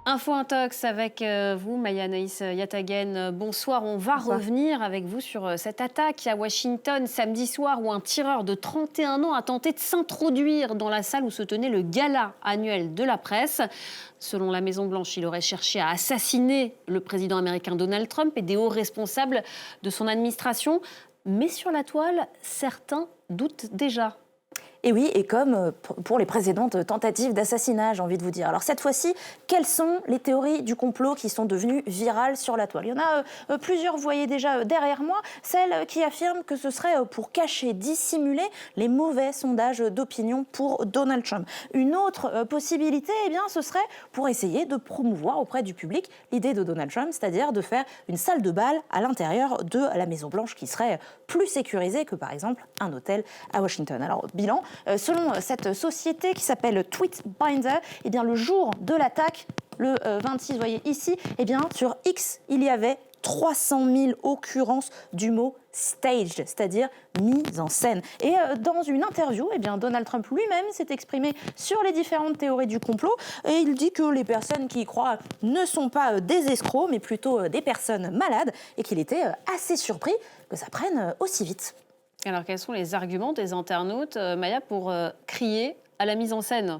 Info Intox avec vous, Maya Anaïs Yatagen. Bonsoir, on va revenir avec vous sur cette attaque à Washington samedi soir où un tireur de 31 ans a tenté de s'introduire dans la salle où se tenait le gala annuel de la presse. Selon la Maison-Blanche, il aurait cherché à assassiner le président américain Donald Trump et des hauts responsables de son administration. Mais sur la toile, certains doutent déjà. Et oui, et comme pour les précédentes tentatives d'assassinat, j'ai envie de vous dire. Alors cette fois-ci, quelles sont les théories du complot qui sont devenues virales sur la toile ? Il y en a plusieurs, vous voyez déjà derrière moi, celle qui affirme que ce serait pour cacher, dissimuler les mauvais sondages d'opinion pour Donald Trump. Une autre possibilité, eh bien, ce serait pour essayer de promouvoir auprès du public l'idée de Donald Trump, c'est-à-dire de faire une salle de bal à l'intérieur de la Maison-Blanche qui serait plus sécurisée que par exemple un hôtel à Washington. Alors, bilan. Selon cette société qui s'appelle Tweetbinder, eh bien, le jour de l'attaque, le 26, vous voyez ici, eh bien, sur X, il y avait 300 000 occurrences du mot staged, c'est-à-dire mise en scène. Et dans une interview, eh bien, Donald Trump lui-même s'est exprimé sur les différentes théories du complot et il dit que les personnes qui y croient ne sont pas des escrocs, mais plutôt des personnes malades et qu'il était assez surpris que ça prenne aussi vite. Alors, quels sont les arguments des internautes, Maya, pour crier à la mise en scène ?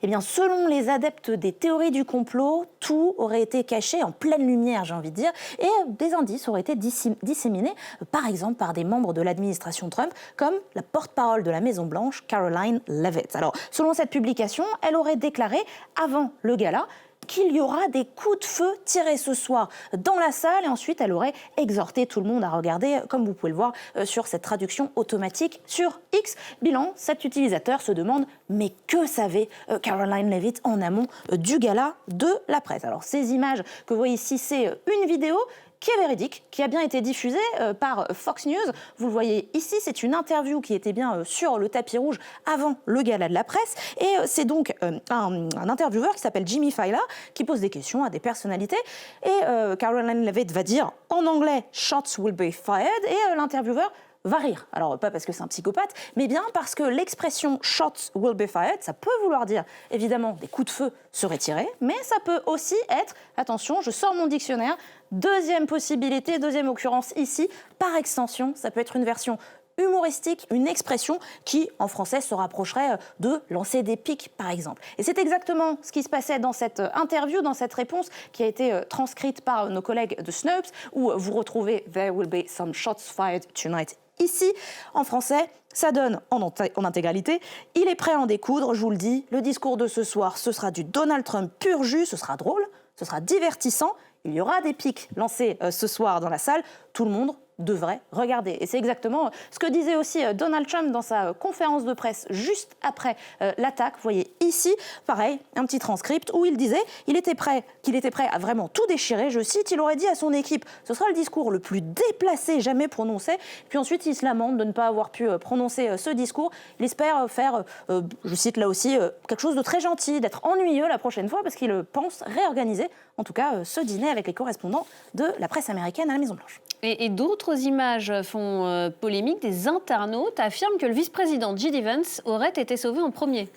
Eh bien, selon les adeptes des théories du complot, tout aurait été caché en pleine lumière, j'ai envie de dire, et des indices auraient été disséminés, par exemple, par des membres de l'administration Trump, comme la porte-parole de la Maison-Blanche, Caroline Leavitt. Alors, selon cette publication, elle aurait déclaré, avant le gala, qu'il y aura des coups de feu tirés ce soir dans la salle et ensuite elle aurait exhorté tout le monde à regarder, comme vous pouvez le voir sur cette traduction automatique sur X. Bilan, cet utilisateur se demande mais que savait Caroline Leavitt en amont du gala de la presse. Alors ces images que vous voyez ici, c'est une vidéo qui est véridique, qui a bien été diffusée par Fox News. Vous le voyez ici, c'est une interview qui était bien sur le tapis rouge avant le gala de la presse. Et c'est donc un intervieweur qui s'appelle Jimmy Fallon qui pose des questions à des personnalités. Et Caroline Leavitt va dire en anglais « Shots will be fired » et l'intervieweur va rire. Alors, pas parce que c'est un psychopathe, mais bien parce que l'expression « shots will be fired », ça peut vouloir dire, évidemment, des coups de feu seraient tirés, mais ça peut aussi être, attention, je sors mon dictionnaire, deuxième possibilité, deuxième occurrence ici, par extension, ça peut être une version humoristique, une expression qui, en français, se rapprocherait de lancer des pics, par exemple. Et c'est exactement ce qui se passait dans cette interview, dans cette réponse qui a été transcrite par nos collègues de Snopes, où vous retrouvez « There will be some shots fired tonight ». Ici, en français, ça donne en intégralité. Il est prêt à en découdre, je vous le dis. Le discours de ce soir, ce sera du Donald Trump pur jus, ce sera drôle, ce sera divertissant. Il y aura des pics lancés ce soir dans la salle. Tout le monde devrait regarder. Et c'est exactement ce que disait aussi Donald Trump dans sa conférence de presse juste après l'attaque. Vous voyez ici, pareil, un petit transcript où il disait qu'il était prêt à vraiment tout déchirer. Je cite, il aurait dit à son équipe, ce sera le discours le plus déplacé jamais prononcé. Puis ensuite, il se lamente de ne pas avoir pu prononcer ce discours. Il espère faire, je cite là aussi, quelque chose de très gentil, d'être ennuyeux la prochaine fois parce qu'il pense réorganiser, en tout cas, ce dîner avec les correspondants de la presse américaine à la Maison-Blanche. Et d'autres images font polémique. Des internautes affirment que le vice-président J.D. Vance aurait été sauvé en premier.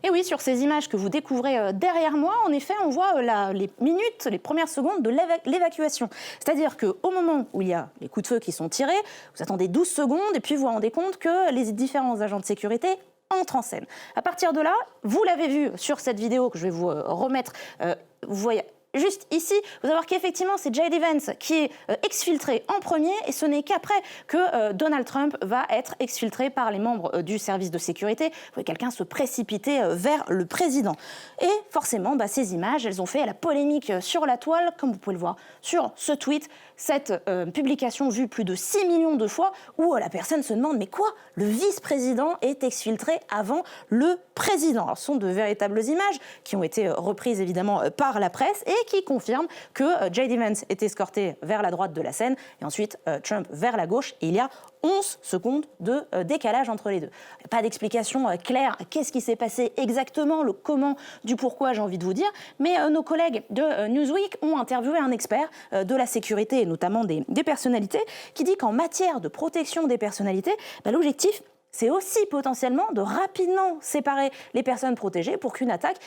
Et oui, sur ces images que vous découvrez derrière moi, en effet, on voit les minutes, les premières secondes de l'évacuation. C'est-à-dire qu'au moment où il y a les coups de feu qui sont tirés, vous attendez 12 secondes et puis vous vous rendez compte que les différents agents de sécurité entrent en scène. À partir de là, vous l'avez vu sur cette vidéo que je vais vous remettre, vous voyez. Juste ici, vous allez voir qu'effectivement, c'est J.D. Vance qui est exfiltré en premier et ce n'est qu'après que Donald Trump va être exfiltré par les membres du service de sécurité. Vous voyez quelqu'un se précipiter vers le président. Et forcément, ces images, elles ont fait la polémique sur la toile, comme vous pouvez le voir sur ce tweet, cette publication vue plus de 6 millions de fois où la personne se demande « Mais quoi ? Le vice-président est exfiltré avant le président ?» Alors, ce sont de véritables images qui ont été reprises évidemment par la presse et qui confirment que J.D. Vance est escorté vers la droite de la scène et ensuite Trump vers la gauche. Et il y a 11 secondes de décalage entre les deux. Pas d'explication claire à qu'est-ce qui s'est passé exactement, le comment, du pourquoi, j'ai envie de vous dire. Mais nos collègues de Newsweek ont interviewé un expert de la sécurité et notamment des personnalités qui dit qu'en matière de protection des personnalités, l'objectif, c'est aussi potentiellement de rapidement séparer les personnes protégées pour qu'une attaque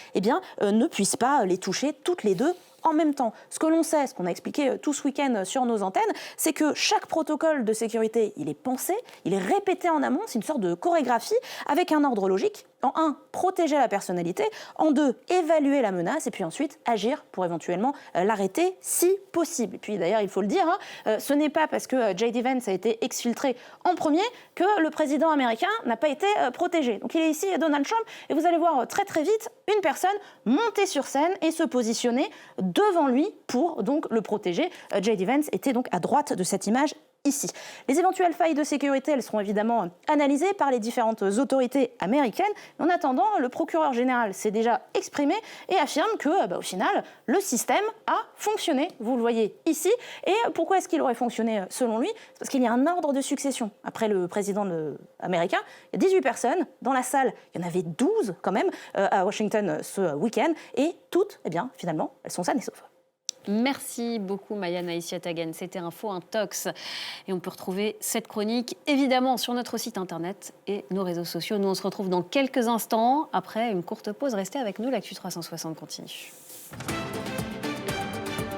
ne puisse pas les toucher toutes les deux en même temps. Ce que l'on sait, ce qu'on a expliqué tout ce week-end sur nos antennes, c'est que chaque protocole de sécurité, il est pensé, il est répété en amont, c'est une sorte de chorégraphie avec un ordre logique. En 1, protéger la personnalité. En 2, évaluer la menace. Et puis ensuite, agir pour éventuellement l'arrêter si possible. Et puis d'ailleurs, il faut le dire, ce n'est pas parce que J.D. Vance a été exfiltré en premier que le président américain n'a pas été protégé. Donc il est ici Donald Trump et vous allez voir très très vite une personne monter sur scène et se positionner devant lui pour donc le protéger. J.D. Vance était donc à droite de cette image ici. Les éventuelles failles de sécurité, elles seront évidemment analysées par les différentes autorités américaines. En attendant, le procureur général s'est déjà exprimé et affirme que, au final, le système a fonctionné. Vous le voyez ici. Et pourquoi est-ce qu'il aurait fonctionné selon lui? C'est parce qu'il y a un ordre de succession. Après le président américain, il y a 18 personnes. Dans la salle, il y en avait 12 quand même à Washington ce week-end. Et toutes, finalement, elles sont saines et sauves. Merci beaucoup Maya Anaïs Yatagan, c'était Info Intox. Et on peut retrouver cette chronique évidemment sur notre site internet et nos réseaux sociaux. Nous on se retrouve dans quelques instants après une courte pause. Restez avec nous, l'Actu 360 continue.